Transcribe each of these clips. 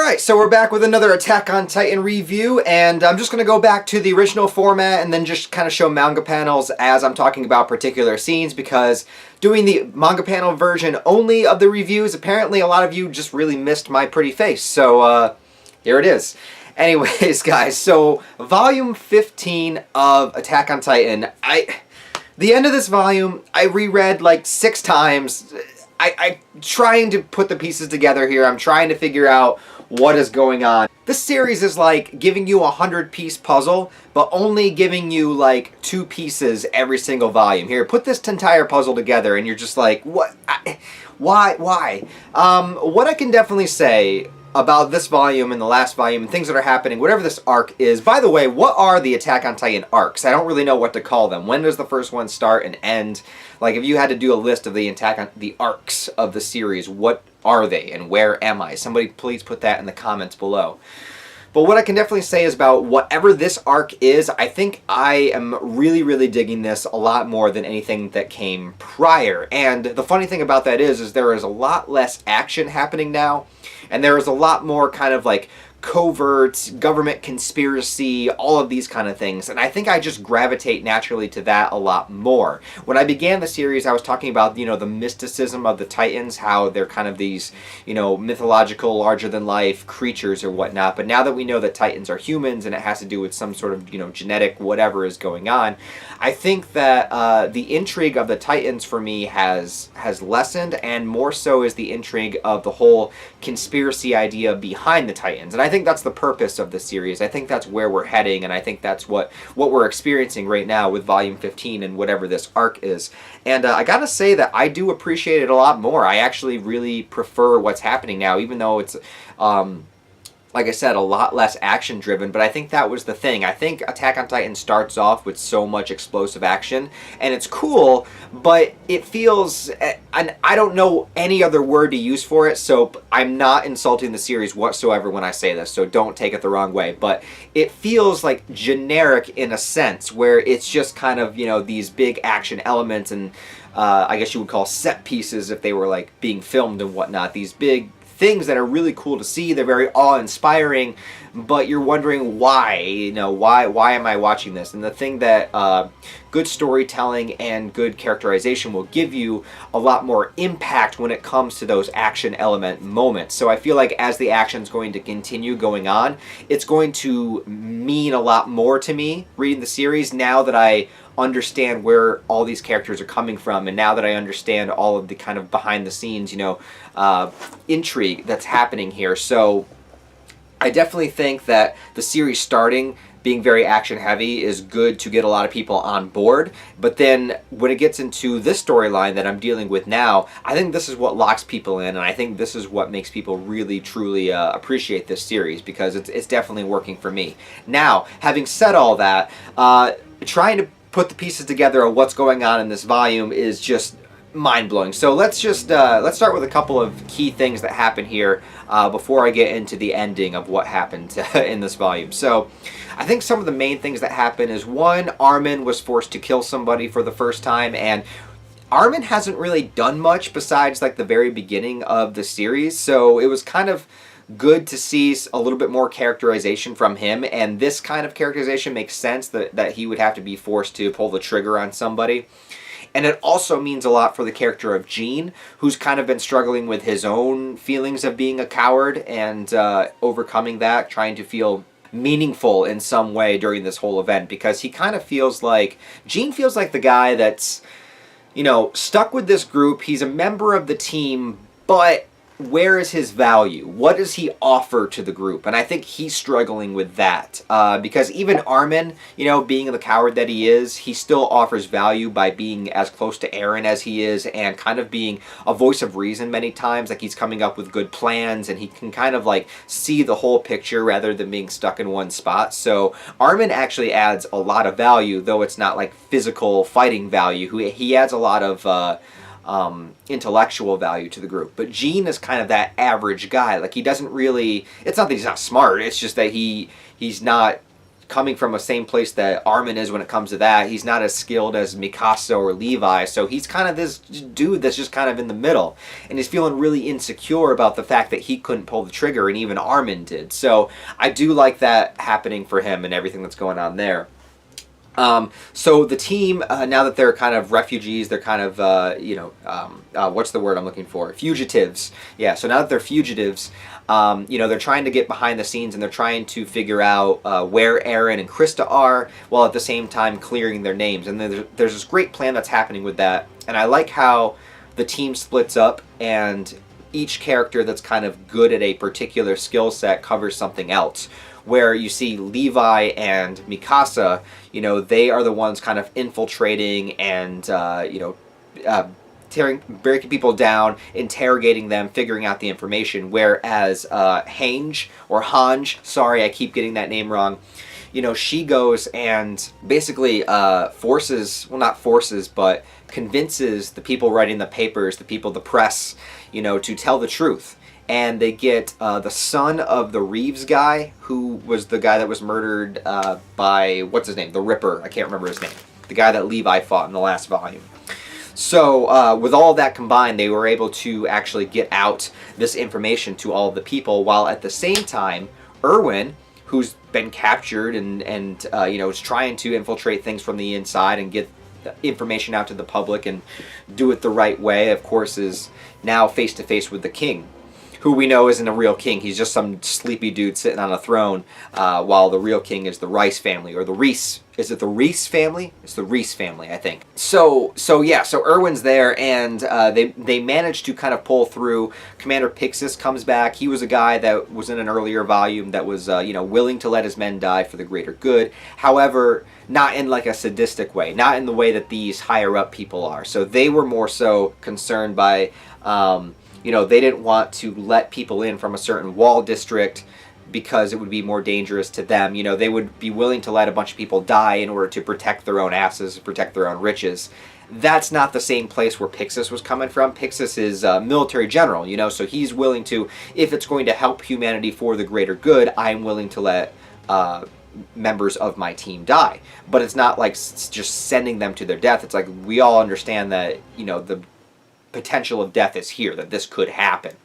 Alright, so we're back with another Attack on Titan review, and I'm just going to go back to the original format and then just kind of show manga panels as I'm talking about particular scenes, because doing the manga panel version only of the reviews, apparently a lot of you just really missed my pretty face, so here it is. Anyways, guys, so volume 15 of Attack on Titan, the end of this volume, I reread like 6 times. I'm trying to put the pieces together here. I'm trying to figure out what is going on. This series is like giving you a 100-piece puzzle, but only giving you like 2 pieces every single volume. Here, put this entire puzzle together and you're just like, what? Why? What I can definitely say about this volume and the last volume and things that are happening, whatever this arc is. By the way, what are the Attack on Titan arcs? I don't really know what to call them. When does the first one start and end? Like, if you had to do a list of the arcs of the series, what are they and where am I? Somebody please put that in the comments below. But what I can definitely say is about whatever this arc is, I think I am really digging this a lot more than anything that came prior. And the funny thing about that is there is a lot less action happening now, and there is a lot more kind of like covert government conspiracy, all of these kind of things, and I think I just gravitate naturally to that a lot more. When I began the series, I was talking about, you know, the mysticism of the Titans, how they're kind of these, you know, mythological, larger-than-life creatures or whatnot, but now that we know that Titans are humans and it has to do with some sort of, you know, genetic whatever is going on, I think that the intrigue of the Titans for me has lessened, and more so is the intrigue of the whole conspiracy idea behind the Titans. And I think that's the purpose of the series. I think that's where we're heading, and I think that's what we're experiencing right now with Volume 15 and whatever this arc is. And I gotta say that I do appreciate it a lot more. I actually really prefer what's happening now, even though it's like I said, a lot less action-driven, but I think that was the thing. I think Attack on Titan starts off with so much explosive action, and it's cool, but it feels, and I don't know any other word to use for it, so I'm not insulting the series whatsoever when I say this, so don't take it the wrong way, but it feels like generic in a sense, where it's just kind of, you know, these big action elements, and I guess you would call set pieces if they were like being filmed and whatnot, these big things that are really cool to see. They're very awe-inspiring, but you're wondering why, you know, why am I watching this? And the thing that good storytelling and good characterization will give you a lot more impact when it comes to those action element moments. So I feel like as the action's going to continue going on, it's going to mean a lot more to me reading the series now that I understand where all these characters are coming from, and now that I understand all of the kind of behind the scenes, you know, intrigue that's happening here. So I definitely think that the series starting being very action heavy is good to get a lot of people on board, but then when it gets into this storyline that I'm dealing with now, I think this is what locks people in, and I think this is what makes people really truly appreciate this series, because it's definitely working for me. Now, having said all that, trying to put the pieces together of what's going on in this volume is just mind-blowing. So let's just let's start with a couple of key things that happen here before I get into the ending of what happened in this volume. So I think some of the main things that happen is, one, Armin was forced to kill somebody for the first time, and Armin hasn't really done much besides like the very beginning of the series, so it was kind of good to see a little bit more characterization from him, and this kind of characterization makes sense that he would have to be forced to pull the trigger on somebody. And it also means a lot for the character of Gene, who's kind of been struggling with his own feelings of being a coward and overcoming that, trying to feel meaningful in some way during this whole event, because he kind of feels like, Gene feels like the guy that's, you know, stuck with this group. He's a member of the team, but where is his value? What does he offer to the group? And I think he's struggling with that. Because even Armin, you know, being the coward that he is, he still offers value by being as close to Eren as he is, and kind of being a voice of reason many times. Like, he's coming up with good plans, and he can kind of like see the whole picture rather than being stuck in one spot. So Armin actually adds a lot of value, though it's not like physical fighting value. He adds a lot of intellectual value to the group. But Gene is kind of that average guy. Like, he doesn't really, it's not that he's not smart, it's just that he's not coming from the same place that Armin is when it comes to that. He's not as skilled as Mikasa or Levi, so he's kind of this dude that's just kind of in the middle, and he's feeling really insecure about the fact that he couldn't pull the trigger, and even Armin did. So I do like that happening for him and everything that's going on there. So the team, now that they're kind of refugees, they're kind of, what's the word I'm looking for? Fugitives. Yeah, so now that they're fugitives, they're trying to get behind the scenes, and they're trying to figure out where Eren and Krista are, while at the same time clearing their names. And there's this great plan that's happening with that, and I like how the team splits up, and each character that's kind of good at a particular skill set covers something else. Where you see Levi and Mikasa, they are the ones kind of infiltrating and, breaking people down, interrogating them, figuring out the information. Whereas Hange, or Hange, sorry, I keep getting that name wrong, she goes and basically convinces the people writing the papers, the press, to tell the truth. And they get the son of the Reeves guy, who was the guy that was murdered by, what's his name? The Ripper. I can't remember his name. The guy that Levi fought in the last volume. So with all of that combined, they were able to actually get out this information to all of the people, while at the same time, Erwin, who's been captured and is trying to infiltrate things from the inside and get information out to the public and do it the right way, of course, is now face to face with the king, who we know isn't a real king. He's just some sleepy dude sitting on a throne, while the real king is the Rice family, or the Reese. Is it the Reese family? It's the Reese family, I think. So Erwin's there, and they managed to kind of pull through. Commander Pixis comes back. He was a guy that was in an earlier volume that was, willing to let his men die for the greater good. However, not in like a sadistic way, not in the way that these higher up people are. So they were more so concerned by, they didn't want to let people in from a certain wall district because it would be more dangerous to them. They would be willing to let a bunch of people die in order to protect their own asses, protect their own riches. That's not the same place where Pixis was coming from. Pixis is a military general, so he's willing to, if it's going to help humanity for the greater good, I'm willing to let members of my team die. But it's not like just sending them to their death. It's like we all understand that, the potential of death is here, that this could happen.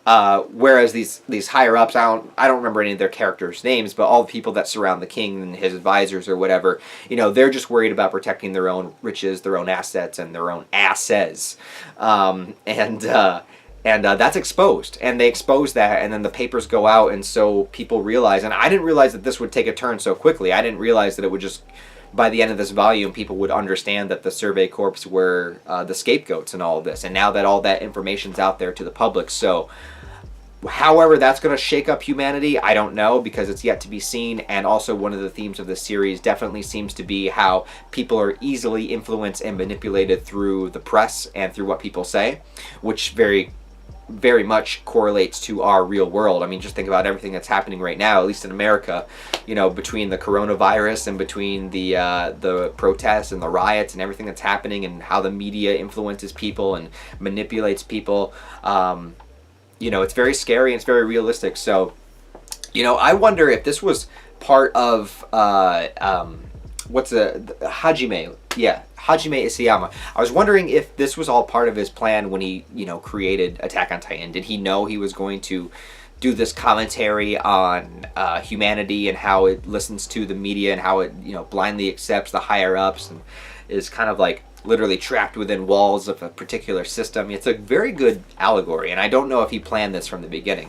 Whereas these higher ups, I don't remember any of their characters' names, but all the people that surround the king and his advisors or whatever, they're just worried about protecting their own riches, their own assets, and their own asses. And that's exposed, and they expose that, and then the papers go out, and so people realize, and I didn't realize that this would take a turn so quickly. I didn't realize that it would just, by the end of this volume, people would understand that the Survey Corps were the scapegoats in all of this, and now that all that information's out there to the public. So however that's going to shake up humanity, I don't know, because it's yet to be seen. And also, one of the themes of this series definitely seems to be how people are easily influenced and manipulated through the press and through what people say, which very much correlates to our real world. I mean, just think about everything that's happening right now, at least in America, between the coronavirus and between the protests and the riots and everything that's happening, and how the media influences people and manipulates people. It's very scary and it's very realistic. So, I wonder if this was part of Hajime. Yeah, Hajime Isayama. I was wondering if this was all part of his plan when he, created Attack on Titan. Did he know he was going to do this commentary on humanity and how it listens to the media and how it, blindly accepts the higher ups and is kind of like literally trapped within walls of a particular system? It's a very good allegory, and I don't know if he planned this from the beginning.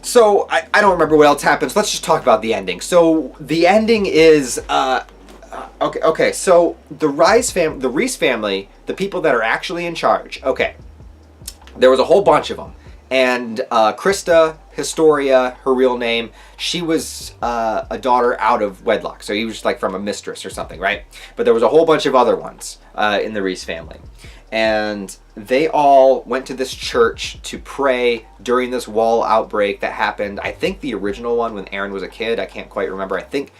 So I don't remember what else happens. Let's just talk about the ending. So the ending is okay. So the Reese family, the people that are actually in charge. Okay, there was a whole bunch of them, and Krista, Historia, her real name, she was a daughter out of wedlock, so he was just like from a mistress or something, right? But there was a whole bunch of other ones in the Reese family, and they all went to this church to pray during this wall outbreak that happened. I think the original one when Eren was a kid. I can't quite remember. I think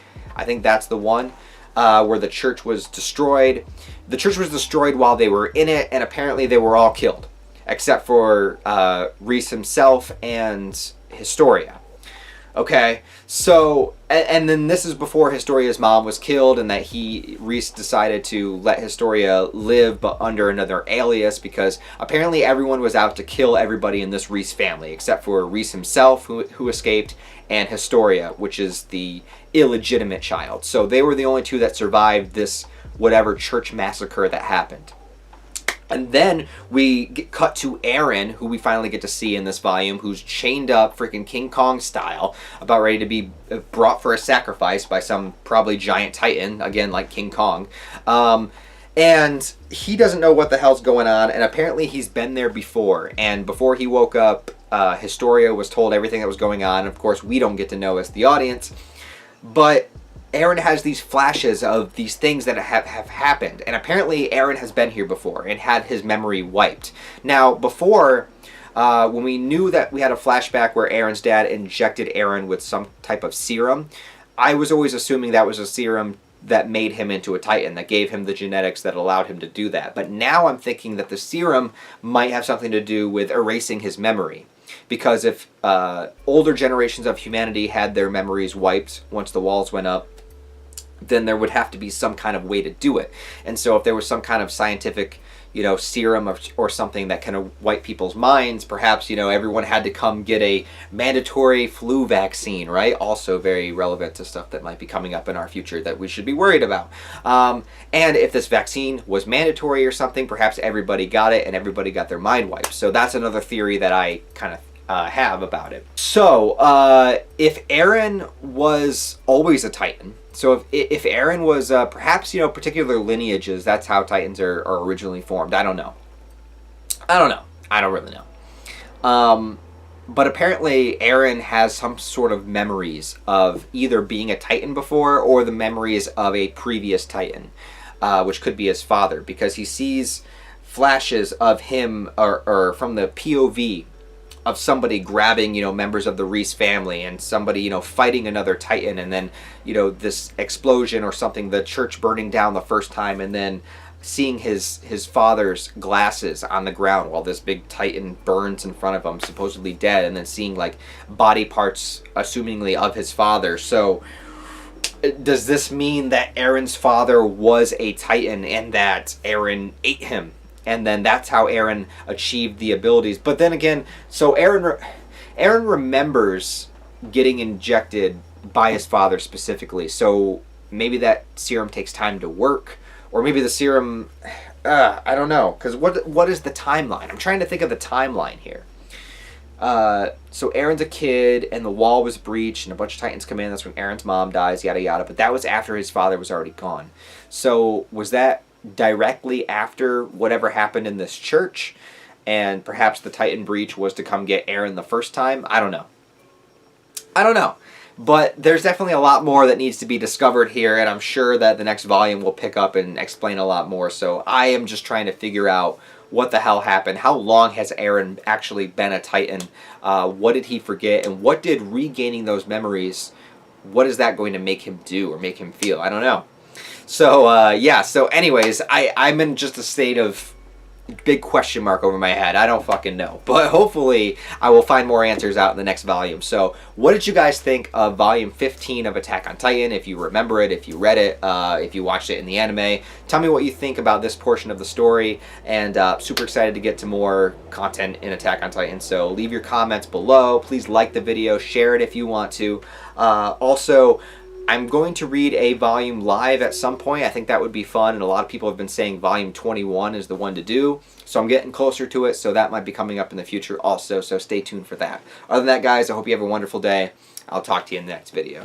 that's the one where the church was destroyed. The church was destroyed while they were in it, and apparently they were all killed, except for Reese himself and Historia. Okay, so, and then this is before Historia's mom was killed, and that Reese decided to let Historia live, but under another alias, because apparently everyone was out to kill everybody in this Reese family, except for Reese himself, who escaped, and Historia, which is the illegitimate child. So they were the only two that survived this whatever church massacre that happened. And then we get cut to Eren, who we finally get to see in this volume, who's chained up freaking King Kong style, about ready to be brought for a sacrifice by some probably giant titan, again like King Kong. And he doesn't know what the hell's going on, and apparently he's been there before. And before he woke up, Historia was told everything that was going on. Of course, we don't get to know as the audience. But Eren has these flashes of these things that have happened, and apparently Eren has been here before and had his memory wiped. Now, before, when we knew that we had a flashback where Eren's dad injected Eren with some type of serum, I was always assuming that was a serum that made him into a Titan, that gave him the genetics that allowed him to do that. But now I'm thinking that the serum might have something to do with erasing his memory. Because if older generations of humanity had their memories wiped once the walls went up, then there would have to be some kind of way to do it. And so if there was some kind of scientific, serum or something that kind of wipe people's minds, perhaps, everyone had to come get a mandatory flu vaccine, right? Also very relevant to stuff that might be coming up in our future that we should be worried about. And if this vaccine was mandatory or something, perhaps everybody got it and everybody got their mind wiped. So that's another theory that I kind of have about it. So, if Eren was always a Titan, so if Eren was perhaps, particular lineages, that's how Titans are originally formed. I don't know. I don't really know. But apparently Eren has some sort of memories of either being a Titan before or the memories of a previous Titan, which could be his father, because he sees flashes of him or from the POV of somebody grabbing, members of the Reese family, and somebody, fighting another Titan, and then, this explosion or something, the church burning down the first time, and then seeing his father's glasses on the ground while this big Titan burns in front of him, supposedly dead, and then seeing, like, body parts, assumingly, of his father. So, does this mean that Eren's father was a Titan and that Eren ate him? And then that's how Eren achieved the abilities. But then again, so Eren remembers getting injected by his father specifically. So maybe that serum takes time to work. Or maybe the serum, I don't know. Because what is the timeline? I'm trying to think of the timeline here. So Eren's a kid, and the wall was breached, and a bunch of Titans come in. That's when Eren's mom dies, yada yada. But that was after his father was already gone. So was that directly after whatever happened in this church, and perhaps the Titan breach was to come get Eren the first time? I don't know. But there's definitely a lot more that needs to be discovered here, and I'm sure that the next volume will pick up and explain a lot more. So I am just trying to figure out what the hell happened. How long has Eren actually been a Titan? What did he forget? And what did regaining those memories, what is that going to make him do or make him feel? I don't know. So, yeah, so anyways, I'm in just a state of big question mark over my head. I don't fucking know. But hopefully I will find more answers out in the next volume. So, what did you guys think of Volume 15 of Attack on Titan? If you remember it, if you read it, if you watched it in the anime. Tell me what you think about this portion of the story. And super excited to get to more content in Attack on Titan. So, leave your comments below. Please like the video. Share it if you want to. Also, I'm going to read a volume live at some point. I think that would be fun, and a lot of people have been saying volume 21 is the one to do. So I'm getting closer to it, so that might be coming up in the future also, so stay tuned for that. Other than that, guys, I hope you have a wonderful day. I'll talk to you in the next video.